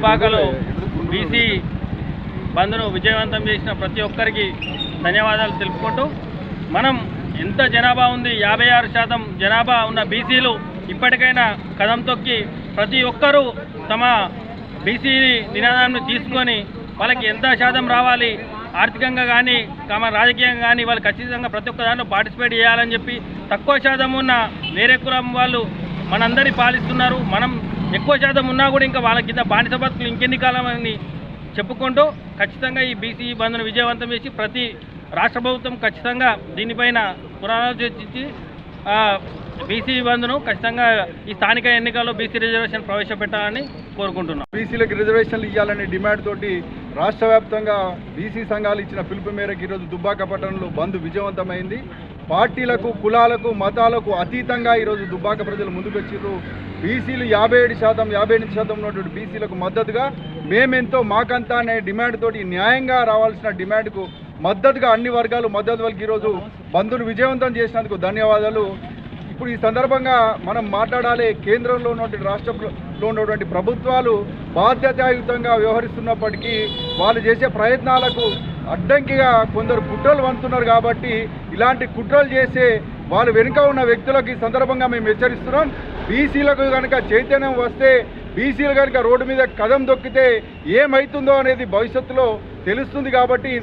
దుబ్బాకలో బీసీ బంద్ను విజయవంతం చేసిన ప్రతి ఒక్కరికి ధన్యవాదాలు తెలుపుకుంటూ, మనం ఎంత జనాభా ఉంది 56% జనాభా ఉన్న బీసీలు ఇప్పటికైనా కదం తొక్కి ప్రతి ఒక్కరూ తమ బీసీ నినాదాన్ని తీసుకొని వాళ్ళకి ఎంత శాతం రావాలి, ఆర్థికంగా కానీ తమ రాజకీయంగా కానీ వాళ్ళు ఖచ్చితంగా ప్రతి ఒక్క దాంట్లో పార్టిసిపేట్ చేయాలని చెప్పి, తక్కువ శాతం ఉన్న వేరే కులం వాళ్ళు మనందరి పాలిస్తున్నారు, మనం ఎక్కువ శాతం ఉన్నా కూడా ఇంకా వాళ్ళ కింద బానిస బతుకులు ఇంకెన్ని కాలం అని చెప్పుకుంటూ ఖచ్చితంగా ఈ బీసీ బంద్ను విజయవంతం చేసి ప్రతి రాష్ట్ర ప్రభుత్వం ఖచ్చితంగా దీనిపైన పునరాలోచించి బీసీ బంద్ను ఖచ్చితంగా ఈ స్థానిక ఎన్నికల్లో బీసీ రిజర్వేషన్ ప్రవేశపెట్టాలని కోరుకుంటున్నాం. బీసీలకు రిజర్వేషన్లు ఇవ్వాలనే డిమాండ్ తోటి రాష్ట్ర వ్యాప్తంగా బీసీ సంఘాలు ఇచ్చిన పిలుపు మేరకు ఈరోజు దుబ్బాక పట్టణంలో బంద్ విజయవంతమైంది. పార్టీలకు, కులాలకు, మతాలకు అతీతంగా ఈరోజు దుబ్బాక ప్రజలు ముందుకు వచ్చిర్రు. బీసీలు 58% ఉన్నటువంటి బీసీలకు మద్దతుగా మేమెంతో మాకంతా అనే డిమాండ్ తోటి న్యాయంగా రావాల్సిన డిమాండ్కు మద్దతుగా అన్ని వర్గాలు మద్దతు వాళ్ళకి ఈరోజు బంద్ను విజయవంతం చేసినందుకు ధన్యవాదాలు. ఇప్పుడు ఈ సందర్భంగా మనం మాట్లాడాలి, కేంద్రంలో ఉన్నటువంటి రాష్ట్రంలో ఉన్నటువంటి ప్రభుత్వాలు బాధ్యతాయుతంగా వ్యవహరిస్తున్నప్పటికీ వాళ్ళు చేసే ప్రయత్నాలకు అడ్డంకిగా కొందరు కుట్రలు వంతున్నారు. కాబట్టి ఇలాంటి కుట్రలు చేసే వాళ్ళు వెనుక ఉన్న వ్యక్తులకు ఈ సందర్భంగా మేము హెచ్చరిస్తున్నాం. బీసీలకు కనుక చైతన్యం వస్తే, బీసీలు కనుక రోడ్డు మీద కదం దొక్కితే ఏమవుతుందో అనేది భవిష్యత్తులో తెలుస్తుంది. కాబట్టి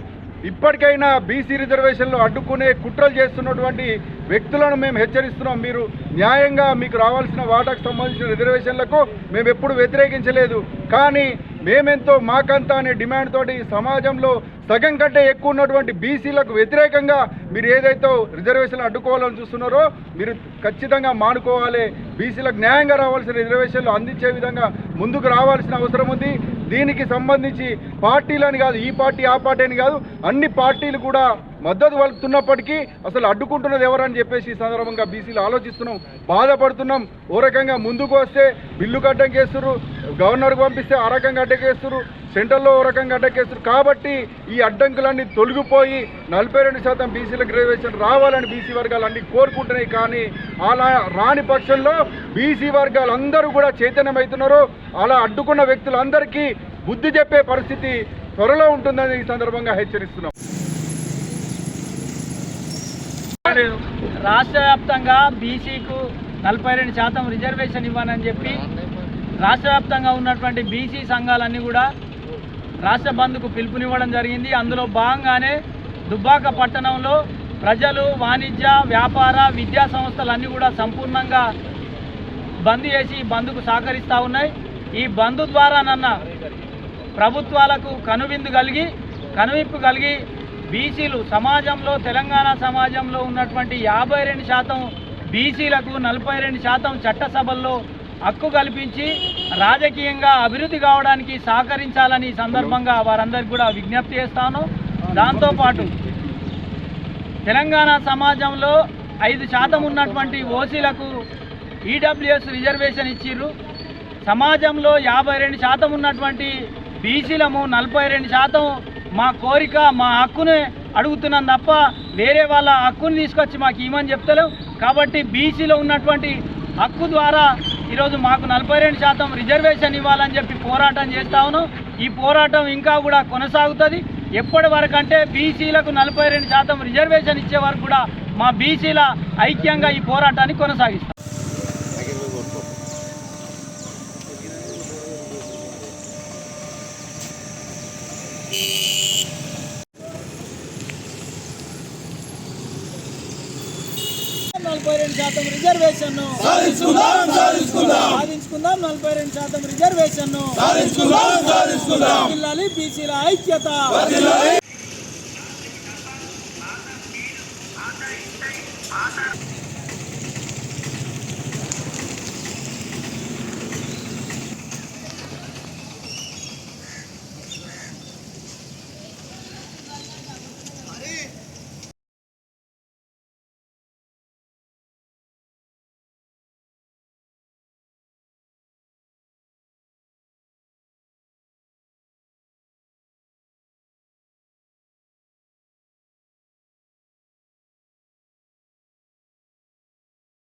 ఇప్పటికైనా బీసీ రిజర్వేషన్లు అడ్డుకునే కుట్రలు చేస్తున్నటువంటి వ్యక్తులను మేము హెచ్చరిస్తున్నాం. మీరు న్యాయంగా మీకు రావాల్సిన వాటాకు సంబంధించిన రిజర్వేషన్లకు మేము ఎప్పుడు వ్యతిరేకించలేదు, కానీ మేమెంతో మాకంతా అనే డిమాండ్ తోటి సమాజంలో సగం కంటే ఎక్కువ ఉన్నటువంటి బీసీలకు వ్యతిరేకంగా మీరు ఏదైతే రిజర్వేషన్లు అడ్డుకోవాలని చూస్తున్నారో మీరు ఖచ్చితంగా మానుకోవాలి. బీసీలకు న్యాయంగా రావాల్సిన రిజర్వేషన్లు అందించే విధంగా ముందుకు రావాల్సిన అవసరం ఉంది. దీనికి సంబంధించి పార్టీలని కాదు, ఈ పార్టీ ఆ పార్టీ అని కాదు, అన్ని పార్టీలు కూడా మద్దతు పలుకుతున్నప్పటికీ అసలు అడ్డుకుంటున్నది ఎవరని చెప్పేసి ఈ సందర్భంగా బీసీలు ఆలోచిస్తున్నాం, బాధపడుతున్నాం. ఓ రకంగా ముందుకు వస్తే బిల్లుకు అడ్డంకేస్తున్నారు, గవర్నర్కు పంపిస్తే ఆ రకంగా అడ్డకేస్తున్నారు, సెంట్రల్లో ఓ రకంగా అడ్డకేస్తున్నారు. కాబట్టి ఈ అడ్డంకులన్నీ తొలగిపోయి 42% బీసీలకు రిజర్వేషన్ రావాలని బీసీ వర్గాలు అన్నీ కోరుకుంటున్నాయి. కానీ అలా రాని పక్షంలో బీసీ వర్గాలు అందరూ కూడా చైతన్యమవుతున్నారు. అలా అడ్డుకున్న వ్యక్తులందరికీ బుద్ధి చెప్పే పరిస్థితి త్వరలో ఉంటుందని ఈ సందర్భంగా హెచ్చరిస్తున్నాం. రాష్ట్ర వ్యాప్తంగా బీసీకు 42% రిజర్వేషన్ ఇవ్వనని చెప్పి రాష్ట్ర వ్యాప్తంగా ఉన్నటువంటి బీసీ సంఘాలన్నీ కూడా రాష్ట్ర బంద్కు పిలుపునివ్వడం జరిగింది. అందులో భాగంగానే దుబ్బాక పట్టణంలో ప్రజలు, వాణిజ్య, వ్యాపార, విద్యా సంస్థలన్నీ కూడా సంపూర్ణంగా బంద్ చేసి బంద్కు సహకరిస్తూ ఉన్నాయి. ఈ బంద్ ద్వారా ప్రభుత్వాలకు కనువిప్పు కలిగి బీసీలు సమాజంలో, తెలంగాణ సమాజంలో ఉన్నటువంటి 52% బీసీలకు 42% చట్టసభల్లో హక్కు కల్పించి రాజకీయంగా అభివృద్ధి కావడానికి సహకరించాలని సందర్భంగా వారందరికీ కూడా విజ్ఞప్తి చేస్తాను. దాంతోపాటు తెలంగాణ సమాజంలో 5% ఉన్నటువంటి ఓసీలకు ఈడబ్ల్యూఎస్ రిజర్వేషన్ ఇచ్చిర్రు. సమాజంలో 52% ఉన్నటువంటి బీసీలము 42% మా కోరిక, మా హక్కుని అడుగుతున్నాం తప్ప వేరే వాళ్ళ హక్కుని తీసుకొచ్చి మాకు ఇవ్వమని చెప్తలేం. కాబట్టి బీసీలో ఉన్నటువంటి హక్కు ద్వారా ఈరోజు మాకు 42% రిజర్వేషన్ ఇవ్వాలని చెప్పి పోరాటం చేస్తా ఉన్నాం. ఈ పోరాటం ఇంకా కూడా కొనసాగుతుంది. ఎప్పటి వరకు అంటే బీసీలకు 42% రిజర్వేషన్ ఇచ్చే వరకు కూడా మా బీసీల ఐక్యంగా ఈ పోరాటాన్ని కొనసాగిస్తాం. రిజర్వేషన్ సాధించుకుందాం. 42% రిజర్వేషన్ పిల్లలు బీసీల ఐక్యత.